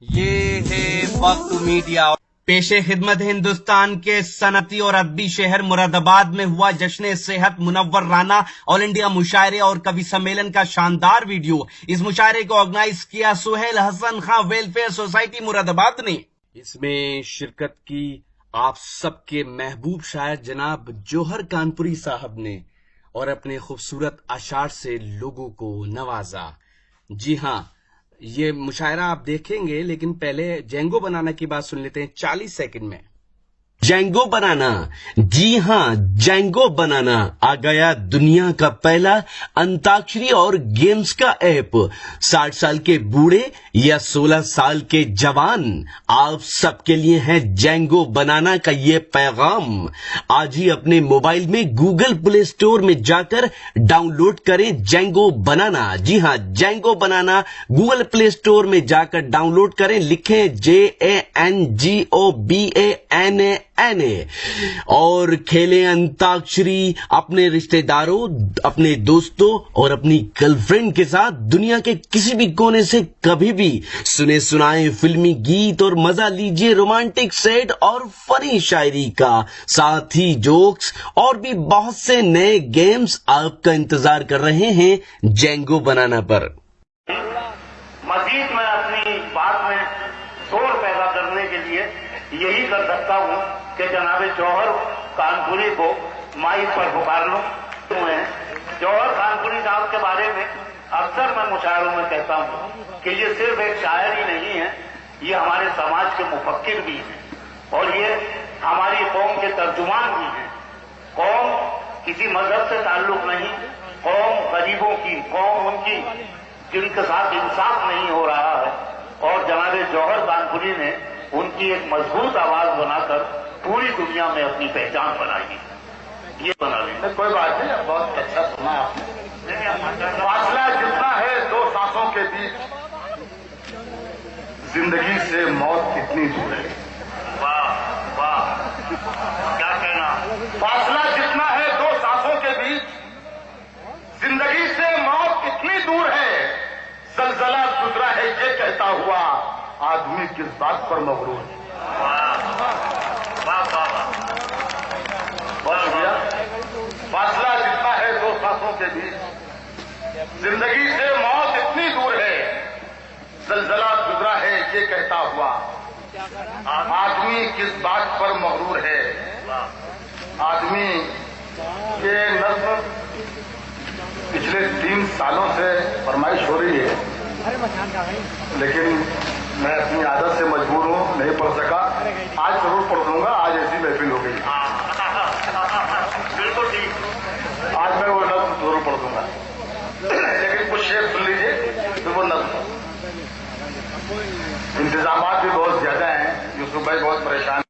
یہ ہے وقت میڈیا۔ پیش خدمت ہندوستان کے صنعتی اور ادبی شہر مراد آباد میں ہوا جشن صحت منور رانا آل انڈیا مشاعرے اور کبھی سمیلن کا شاندار ویڈیو۔ اس مشاعرے کو آرگنائز کیا سہیل حسن خان ویلفیئر سوسائٹی مراد آباد نے۔ اس میں شرکت کی آپ سب کے محبوب شاعر جناب جوہر کانپوری صاحب نے اور اپنے خوبصورت اشعار سے لوگوں کو نوازا۔ جی ہاں، یہ مشاعرہ آپ دیکھیں گے، لیکن پہلے جینگو بنانا کی بات سن لیتے ہیں 40 سیکنڈ میں۔ جینگو بنانا، جی ہاں، جینگو بنانا آ گیا دنیا کا پہلا انتاکشری اور گیمز کا ایپ۔ 60 سال کے بوڑھے یا 16 سال کے جوان، آپ سب کے لیے ہے جینگو بنانا کا یہ پیغام۔ آج ہی اپنے موبائل میں گوگل پلے اسٹور میں جا کر ڈاؤن لوڈ کریں جینگو بنانا۔ جی ہاں، جینگو بنانا گوگل پلے اسٹور میں جا کر ڈاؤن لوڈ کریں، لکھیں JANGOBANANA اور کھیلیں انتاکشری اپنے رشتہ داروں، اپنے دوستوں اور اپنی گرل فرینڈ کے ساتھ دنیا کے کسی بھی کونے سے کبھی بھی۔ سنے سنائے فلمی گیت اور مزہ لیجئے رومانٹک سیٹ اور فنی شاعری کا، ساتھ ہی جوکس اور بھی بہت سے نئے گیمز آپ کا انتظار کر رہے ہیں جینگو بنانا پر۔ مزید میں اپنی بات میں زور پیدا کرنے کے لیے یہی کر سکتا ہوں کہ جناب جوہر کانپوری کو مائک پر پکار لوں۔ جوہر کانپوری صاحب کے بارے میں اکثر میں مشاعروں میں کہتا ہوں کہ یہ صرف ایک شاعر ہی نہیں ہے، یہ ہمارے سماج کے مفکر بھی ہیں اور یہ ہماری قوم کے ترجمان بھی ہیں۔ قوم کسی مذہب سے تعلق نہیں، قوم غریبوں کی، قوم ان کی جن کے ساتھ انصاف نہیں ہو رہا ہے، اور جناب جوہر کانپوری نے ان کی ایک مضبوط آواز بنا کر پوری دنیا میں اپنی پہچان بنائی۔ یہ بنا لیں، کوئی بات نہیں، بہت اچھا سنا آپ نے۔ فاصلہ جتنا ہے دو سانسوں کے بیچ، زندگی سے موت کتنی دور ہے۔ واہ واہ، کیا کہنا۔ فاصلہ جتنا ہے دو سانسوں کے بیچ، زندگی سے موت کتنی دور ہے۔ زلزلہ گزرا ہے یہ کہتا ہوا، آدمی کس بات پر مغرور ہے۔ فاصلہ جتنا ہے دو سانسوں کے بیچ، زندگی سے موت اتنی دور ہے۔ زلزلہ گزرا ہے یہ کہتا ہوا، آدمی کس بات پر مغرور ہے۔ آدمی، یہ نظم پچھلے 3 سالوں سے فرمائش ہو رہی ہے، لیکن میں اپنی عادت سے مجبور ہوں، نہیں پڑھ سکا۔ آج ضرور پڑھ دوں گا، آج ایسی محفل ہو گئی۔ بالکل ٹھیک، آج میں وہ نظم ضرور پڑھ دوں گا، لیکن کچھ شعر سن لیجیے تو وہ نظم۔ انتظامات بھی بہت زیادہ ہیں، یوسف بھائی بہت پریشان ہیں۔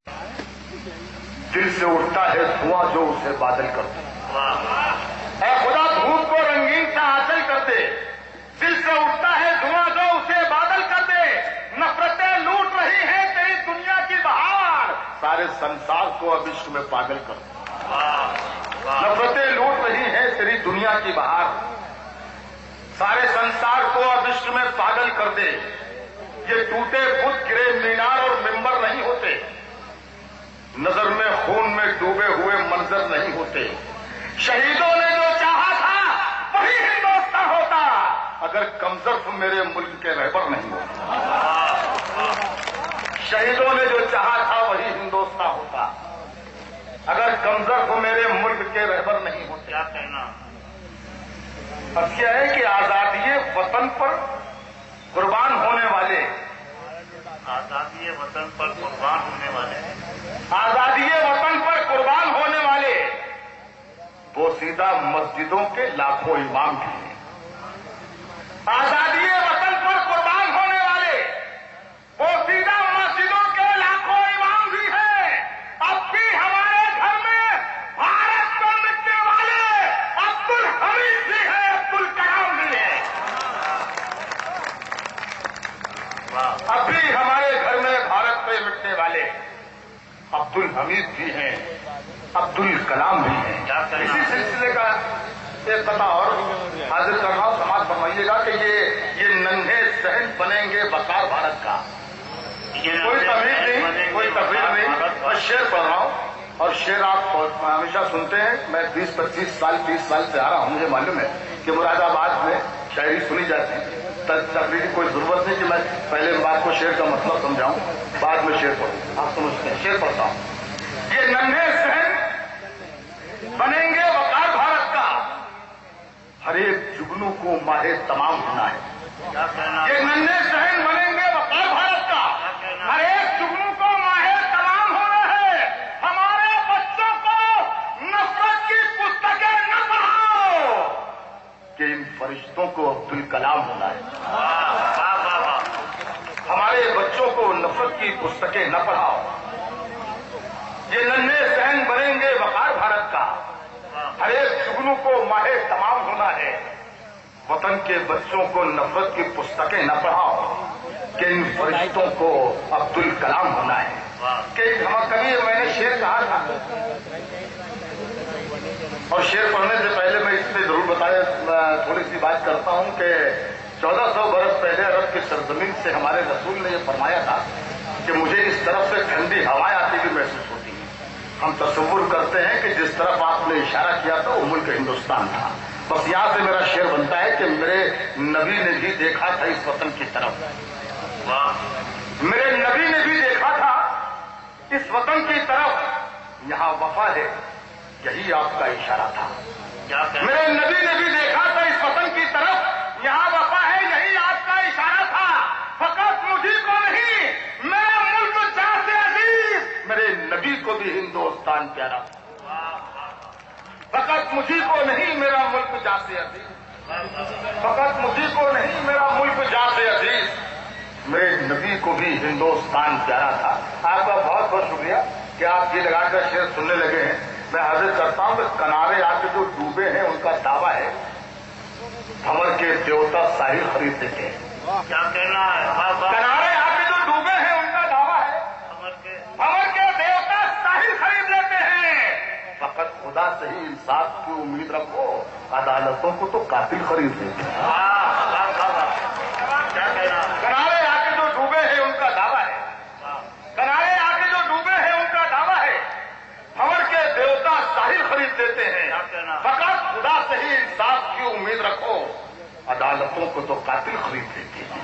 دل سے اٹھتا ہے دھواں جو اسے بادل کرتے، اے خدا دھوپ کو رنگین سے حاصل کر دے۔ دل سے اٹھتا ہے دھواں جو اسے بادل کر دے۔ نفرتیں لوٹ رہی ہیں تیری دنیا کی بہار، سارے سنسار کو اب عشق میں پاگل کر دے۔ نفرتیں لوٹ رہی ہیں تیری دنیا کی بہار، سارے سنسار کو اب عشق میں پاگل کر دے۔ یہ ٹوٹے بت گرے مینار اور ممبر نہیں ہوتے، نظر میں خون میں ڈوبے ہوئے منظر نہیں ہوتے۔ شہیدوں نے جو چاہا تھا وہی ہندوستان ہوتا، اگر کمزرف میرے ملک کے رہبر نہیں ہوتا۔ شہیدوں نے جو چاہا تھا وہی ہندوستان ہوتا، اگر کمزرف میرے ملک کے رہبر نہیں ہوتے۔ کیا کہنا۔ اب کیا ہے کہ آزادی وطن پر قربان ہونے والے، آزادی وطن پر قربان ہونے والے، آزادی وطن پر قربان ہونے والے بوسیدہ مسجدوں کے لاکھوں امام بھی ہیں۔ آزادی وطن پر قربان ہونے والے بوسیدہ مسجدوں کے لاکھوں امام بھی ہیں۔ اب بھی ہمارے گھر میں بھارت کو مٹنے والے عبدالحمید بھی ہیں، عبدالکلام بھی ہیں۔ اب بھی ہمارے گھر میں بھارت پہ مٹنے والے عبدالحمید بھی ہیں، عبدالکلام بھی ہیں۔ اسی سلسلے کا ایک پتہ اور حاضر کر رہا ہوں، سماعت فرمائیے گا کہ یہ ننھے ذہن بنیں گے وقار بھارت کا۔ शेर पढ़ रहा हूँ, और शेर आप हमेशा सुनते हैं। मैं 20-25 साल 30 साल से आ रहा हूँ, मुझे मालूम है कि मुरादाबाद में शायरी सुनी जाती है। तकरीर की कोई जरूरत नहीं कि मैं पहले बात को शेर का मतलब समझाऊं, बाद में शेर पढ़ूं। आप समझते हैं, शेर पढ़ता हूं। ये नन्हे सहन बनेंगे वकार भारत का, हर एक जुगनू को माहे तमाम होना है। ये नन्हे सहन बनेंगे वकार भारत का, हर एक जुगनू को माहे तमाम होना है। हमारे बच्चों को नफरत की पुस्तकें न पढ़ाओ, कि इन फरिश्तों को अब्दुल कलाम होना है। हमारे बच्चों को नफरत की पुस्तकें न पढ़ाओ, ये नन्हे सहन बनेंगे वकार भारत का, हर एक जुगनू को माहे तमाम होना है। वतन के बच्चों को नफरत की पुस्तकें न पढ़ाओ, कि इन फरिश्तों को अब्दुल कलाम होना है। कि कभी मैंने शेर कहा था, और शेर पढ़ने से पहले मैं इससे जरूर बताया थोड़ी सी बात करता हूं कि 1400 बरस पहले अरब की सरजमीन से हमारे रसूल ने यह फरमाया था कि मुझे इस तरफ से ठंडी हवाएं आती हुई महसूस होती हैं। हम तस्वुर करते हैं कि जिस तरफ आपने इशारा किया था वो मुल्क हिंदुस्तान था। बस यहां से मेरा शेर बनता है कि मेरे नबी ने भी देखा था इस वतन की तरफ, मेरे नबी ने भी देखा था इस वतन की तरफ, यहां वफा है यही आपका इशारा था। मेरे नबी ने भी देखा था इस वतन की तरफ, यहाँ वफा है यही आपका इशारा था। फकत मुझी को नहीं मेरा मुल्क जान से अजीज, मेरे नबी को भी हिंदुस्तान प्यारा। फकत मुझी को नहीं मेरा मुल्क जान से अजीज, फकत मुझी को नहीं मेरा मुल्क जान से अजीज, मेरे नबी को भी हिंदुस्तान प्यारा था। आपका बहुत बहुत शुक्रिया कि आप ये लगाकर शेर सुनने लगे हैं। मैं हाजिर करता हूं कि किनारे आके जो डूबे हैं उनका दावा है भंवर के देवता साहिल खरीद देते हैं। क्या कहना है? किनारे आके जो डूबे हैं उनका दावा है भंवर के देवता साहिल खरीद लेते हैं। फकत खुदा से ही इंसाफ की उम्मीद रखो, अदालतों को तो कातिल खरीद लेते हैं। क्या कहना? किनारे आके जो डूबे हैं उनका दावा है, किनारे आके जो डूबे हैं उनका दावा है, भंवर के देवता साहिल खरीद देते हैं। फकत खुदा से ही इंसाफ की उम्मीद रखो, अदालतों को तो कातिल खरीद देते हैं।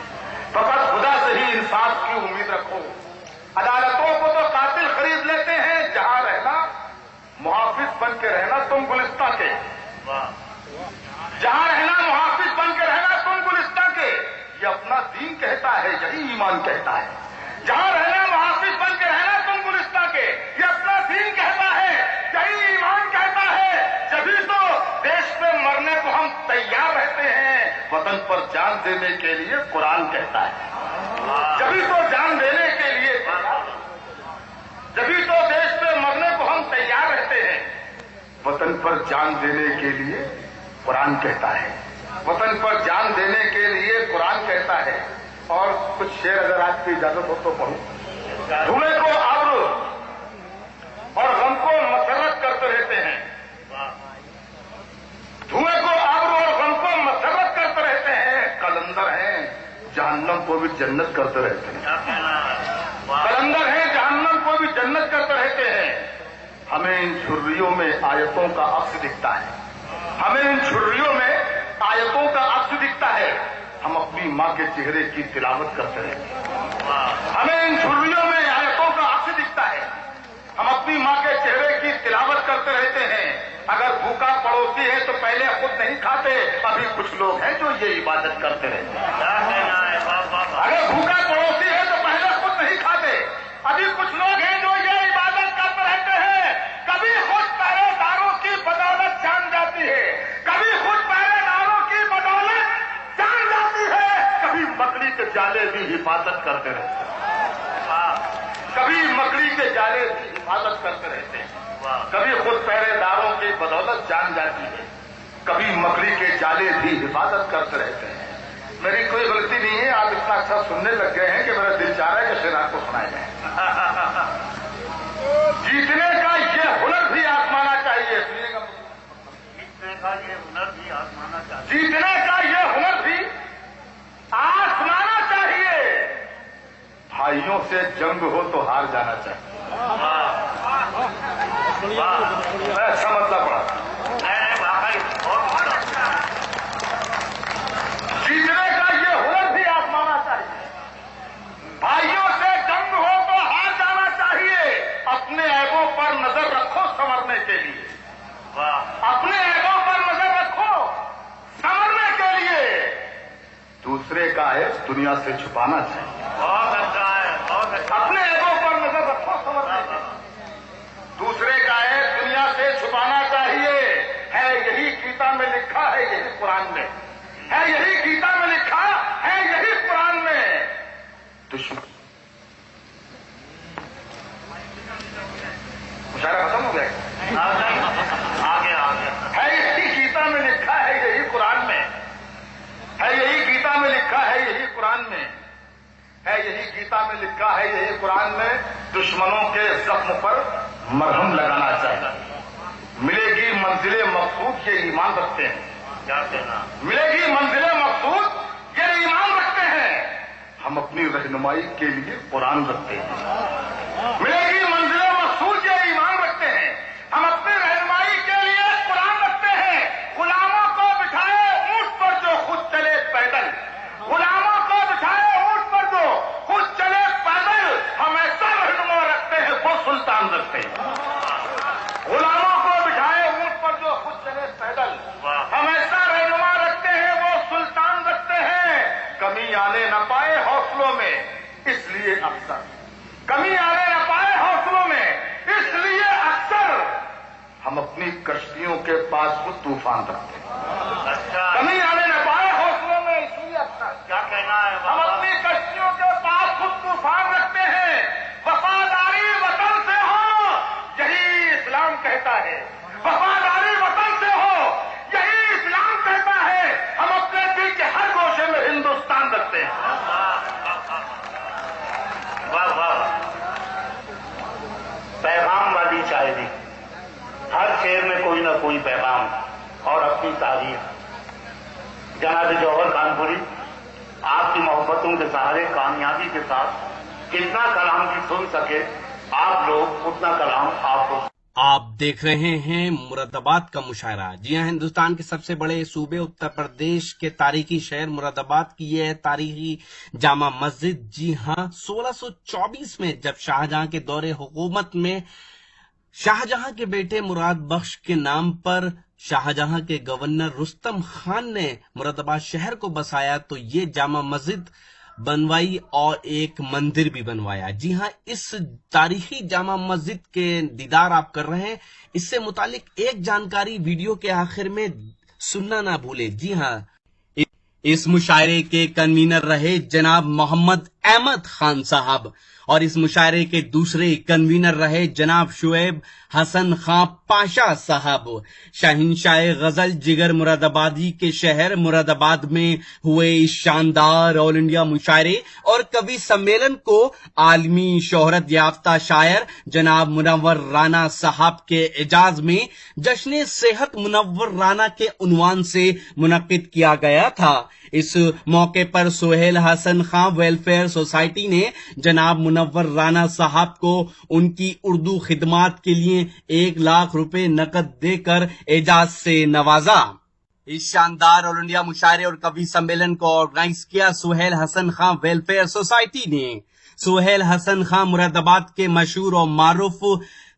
फकत खुदा से ही इंसाफ की उम्मीद रखो, अदालतों को तो कातिल खरीद लेते हैं। जहां रहना मुहाफिज बन के रहना तुम गुलिस्तां के, जहां रहना मुहाफिज बन के रहना तुम गुलिस्तां के, ये अपना दीन कहता है यही ईमान कहता है। जहां रहना मुहाफिज बन के रहना तुम गुलिस्तां के, ये अपना दीन कहता है यही ईमान कहता है। जभी तो देश पे मरने को हम तैयार रहते हैं, वतन पर जान देने के लिए कुरान कहता है। जभी तो जान देने के लिए, जभी तो देश पे मरने को हम तैयार रहते हैं, वतन पर जान देने के लिए कुरान कहता है। वतन पर जान देने के लिए कुरान कहता है। और कुछ शेर अगर आज की इजाजत हो तो पढ़ूं। धुएं को आबरू और गम को मसरत करते रहते हैं, धुएं को आबरू और गम को मसरत करते रहते हैं। कलंदर हैं जहन्नम को भी जन्नत करते रहते हैं, कलंदर हैं जहन्नम को भी जन्नत करते रहते हैं। हमें इन छुर्रियों में आयतों का अक्स दिखता है, हमें इन छुर्रियों में आयतों का अक्स दिखता है। हम अपनी माँ के चेहरे की तिलावत करते रहते हैं, हमें इन छुर्रियों में आयतों का अक्स दिखता है। हम अपनी माँ के चेहरे की तिलावत करते रहते हैं। अगर भूखा पड़ोसी है तो पहले खुद नहीं खाते, अभी कुछ लोग हैं जो ये इबादत करते रहते हैं। अगर भूखा पड़ोसी है तो पहले खुद नहीं खाते, अभी कुछ लोग हैं जो ये इबादत करते रहते हैं। कभी खुद पहरेदारों की बदौलत जान जाती है, कभी खुद पहरेदारों की बदौलत जान जाती है। कभी मकड़ी के जाले भी हिफाजत करते रहते हैं, कभी मकड़ी के जाले भी हिफाजत करते रहते हैं। कभी खुद पहरेदारों की बदौलत जान जाती है, कभी मकड़ी के जाले भी हिफाजत करते रहते हैं। मेरी कोई गलती नहीं है, आप इतना अच्छा सुनने लग गए हैं कि मेरा दिल चाह रहा है कि शेर आपको सुनाया जाए। जीतने का ये हुनर भी आजमाना चाहिए, जीतने का ये हुनर भी आजमाना चाहिए, जीतने का ये हुनर भी आजमाना चाहिए। भाइयों से जंग हो तो हार जाना चाहिए, अच्छा मतलब पड़ा। जीतने का ये हुनर भी आजमाना चाहिए। भाइयों से जंग हो तो हार जाना चाहिए। अपने ऐबों पर नजर रखो संवरने के लिए। अपने ऐबों पर नजर रखो संवरने के लिए। दूसरे का ऐब दुनिया से छुपाना चाहिए। बहुत अच्छा है, बहुत अच्छा। अपने ऐबों पर नजर रखो संवरने के लिए। दूसरे का ऐब दुनिया से छुपाना चाहिए। है यही गीता में लिखा है, यही कुरान में है, यही गीता में लिखा है, यही कुरान में। दुश्मन मुशायरा खत्म हो गया। आगे आगे है यही गीता में लिखा है, यही कुरान में है, यही गीता में लिखा है, यही कुरान में है, यही गीता में लिखा है, यही कुरान में। दुश्मनों के जख्म पर मरहम लगाना चाहिए। मिलेगी मंजिले मकसूद, ये ईमान रखते हैं। क्या कहना? मिलेगी मंजिले मकसूद, ये ईमान रखते हैं। हम अपनी रहनुमाई के लिए कुरान रखते हैं। मिलेगी मंजिले मकसूद, ये ईमान रखते हैं। हम अपनी रहनुमाई के लिए कुरान रखते हैं। गुलामों को बिठाए ऊंट पर जो खुद चले पैदल, गुलामों को बिठाए ऊंट पर जो खुद चले पैदल, हम ऐसा रहनुमा रखते हैं, वो सुल्तान रखते हैं। गुलामों को बिठाए ऊंट पर जो खुद चले पैदल, हम ऐसा रहनुमा रखते हैं, वो सुल्तान रखते हैं। कमी आने न पाए हौसलों में, इसलिए अक्सर कमी आने न पाए हौसलों में, इसलिए अक्सर हम अपनी कश्तियों के पास वो तूफान रखते हैं। अच्छा, कमी आने न पाए हौसलों में, इसलिए अक्सर क्या कहना है हम बाबा? अपनी कश्तियों के पास खुद तूफान रखते हैं। वफादारी वतन से हो, यही इस्लाम कहता है। वफादारी वतन से हो, यही इस्लाम कहता है। हम अपने दिल के हर गोशे में हिंदुस्तान रखते हैं। वाह वाह, पैगाम वाली शायरी। हर शेर में कोई ना कोई पैगाम और अपनी तारीफ। जनाब जौहर कानपुरी, आपकी मोहब्बतों के सहारे कामयाबी के साथ कितना कलाम की सुन सके आप लोग, उतना कलाम आपको। आप देख रहे हैं मुरादाबाद का मुशायरा। जी हां, हिंदुस्तान के सबसे बड़े सूबे उत्तर प्रदेश के तारीखी शहर मुरादाबाद की यह तारीखी जामा मस्जिद, जी हां, 1624 में जब शाहजहां के दौरे हुकूमत में शाहजहां के बेटे मुराद बख्श के नाम पर शाहजहां के गवर्नर रुस्तम खान ने मुरादाबाद शहर को बसाया, तो ये जामा मस्जिद बनवाई और एक मंदिर भी बनवाया। जी हां, इस तारीखी जामा मस्जिद के दीदार आप कर रहे हैं। इससे मुतालिक एक जानकारी वीडियो के आखिर में सुनना ना भूले। जी हां, इस मुशायरे के कन्वीनर रहे जनाब मोहम्मद अहमद खान साहब और इस मुशायरे के दूसरे कन्वीनर रहे जनाब शुएब हसन खां पाशा साहब। शहंशाह गजल जिगर मुरादाबादी के शहर मुरादाबाद में हुए इस शानदार ऑल इंडिया मुशायरे और कवि सम्मेलन को आलमी शोहरत याफ्ता शायर जनाब मुनव्वर राना साहब के एजाज में जश्न सेहत मुनव्वर राना के उन्वान से मुनक्किद किया गया था। इस मौके पर सोहेल हसन खां वेलफेयर सोसाइटी ने जनाब मुनव्वर राना साहब को उनकी उर्दू खिदमात के लिए 1 लाख रुपए नकद देकर एजाज से नवाजा। इस शानदार ऑल इंडिया मुशायरे और कवि सम्मेलन को ऑर्गेनाइज किया सोहेल हसन खां वेलफेयर सोसाइटी ने। सोहेल हसन खां मुरादाबाद के मशहूर और मारूफ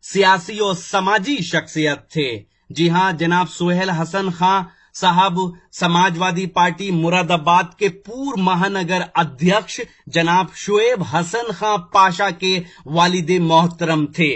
सियासी और समाजी शख्सियत थे। जी हां, जनाब सोहेल हसन खां साहब समाजवादी पार्टी मुरादाबाद के पूर्व महानगर अध्यक्ष जनाब शुएब हसन खां पाशा के वालिदे मोहतरम थे।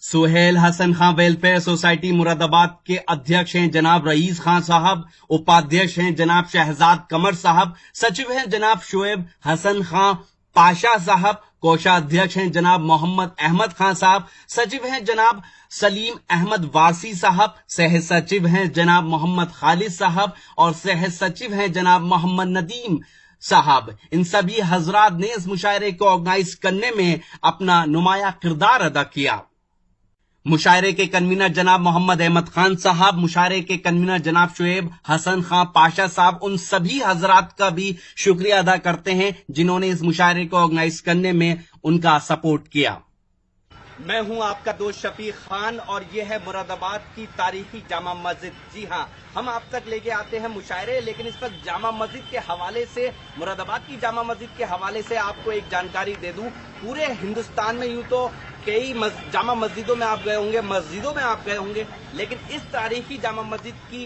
सोहेल हसन खां वेलफेयर सोसाइटी मुरादाबाद के अध्यक्ष हैं जनाब रईस खां साहब, उपाध्यक्ष हैं जनाब शहजाद कमर साहब, सचिव हैं जनाब शुएब हसन खां पाशा साहब, कोषाध्यक्ष हैं जनाब मोहम्मद अहमद खां साहब, सचिव हैं जनाब सलीम अहमद वासी साहब, सह सचिव हैं जनाब मोहम्मद खालिद साहब और सह सचिव हैं जनाब मोहम्मद नदीम साहब। इन सभी हजरात ने इस मुशायरे को ऑर्गेनाइज करने में अपना नुमाया किरदार अदा किया। मुशायरे के कन्वीनर जनाब मोहम्मद अहमद खान साहब, मुशायरे के कन्वीनर जनाब शुएब हसन खां पाशा साहब, उन सभी हजरात का भी शुक्रिया अदा करते हैं जिन्होंने इस मुशायरे को ऑर्गेनाइज करने में उनका सपोर्ट किया। मैं हूं आपका दोस्त शफीक खान और ये है मुरादाबाद की तारीखी जामा मस्जिद। जी हां, हम आप तक लेके आते हैं मुशायरे, लेकिन इस वक्त जामा मस्जिद के हवाले से, मुरादाबाद की जामा मस्जिद के हवाले से आपको एक जानकारी दे दूं। पूरे हिंदुस्तान में यूं तो कई जामा मस्जिदों में आप गए होंगे, मस्जिदों में आप गए होंगे, लेकिन इस तारीखी जामा मस्जिद की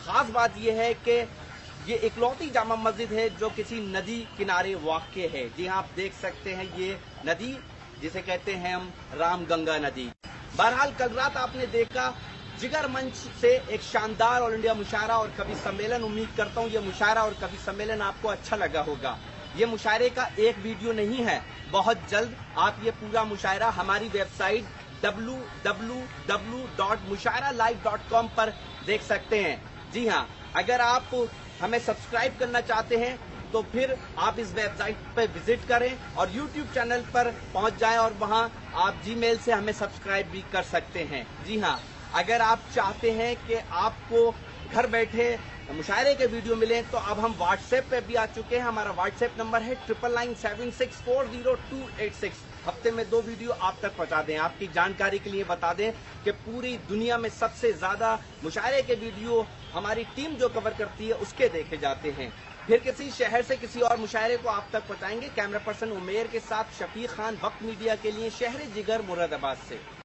खास बात यह है कि ये इकलौती जामा मस्जिद है जो किसी नदी किनारे वाक़ है। जी हां, आप देख सकते हैं ये नदी जिसे कहते हैं हम राम गंगा नदी। बहरहाल कल रात आपने देखा जिगर मंच से एक शानदार ऑल इंडिया मुशायरा और कवि सम्मेलन। उम्मीद करता हूं ये मुशायरा और कवि सम्मेलन आपको अच्छा लगा होगा। ये मुशायरे का एक वीडियो नहीं है, बहुत जल्द आप ये पूरा मुशायरा हमारी वेबसाइट www.mushairalive.com पर देख सकते हैं। जी हां, अगर आप हमें सब्सक्राइब करना चाहते हैं तो फिर आप इस वेबसाइट पर विजिट करें और YouTube चैनल पर पहुंच जाएं और वहां आप जीमेल से हमें सब्सक्राइब भी कर सकते हैं। जी हां, अगर आप चाहते हैं कि आपको घर बैठे मुशायरे के वीडियो मिलें तो अब हम व्हाट्सएप पे भी आ चुके हैं। हमारा व्हाट्सएप नंबर है 9997640286। हफ्ते में 2 वीडियो आप तक पहुंचा दें। आपकी जानकारी के लिए बता दें कि पूरी दुनिया में सबसे ज्यादा मुशायरे के वीडियो हमारी टीम जो कवर करती है उसके देखे जाते हैं। फिर किसी शहर से किसी और मुशायरे को आप तक पहुंचाएंगे। कैमरा पर्सन उमेर के साथ शफीक खान, वक्त मीडिया के लिए, शहर जिगर मुरादाबाद से।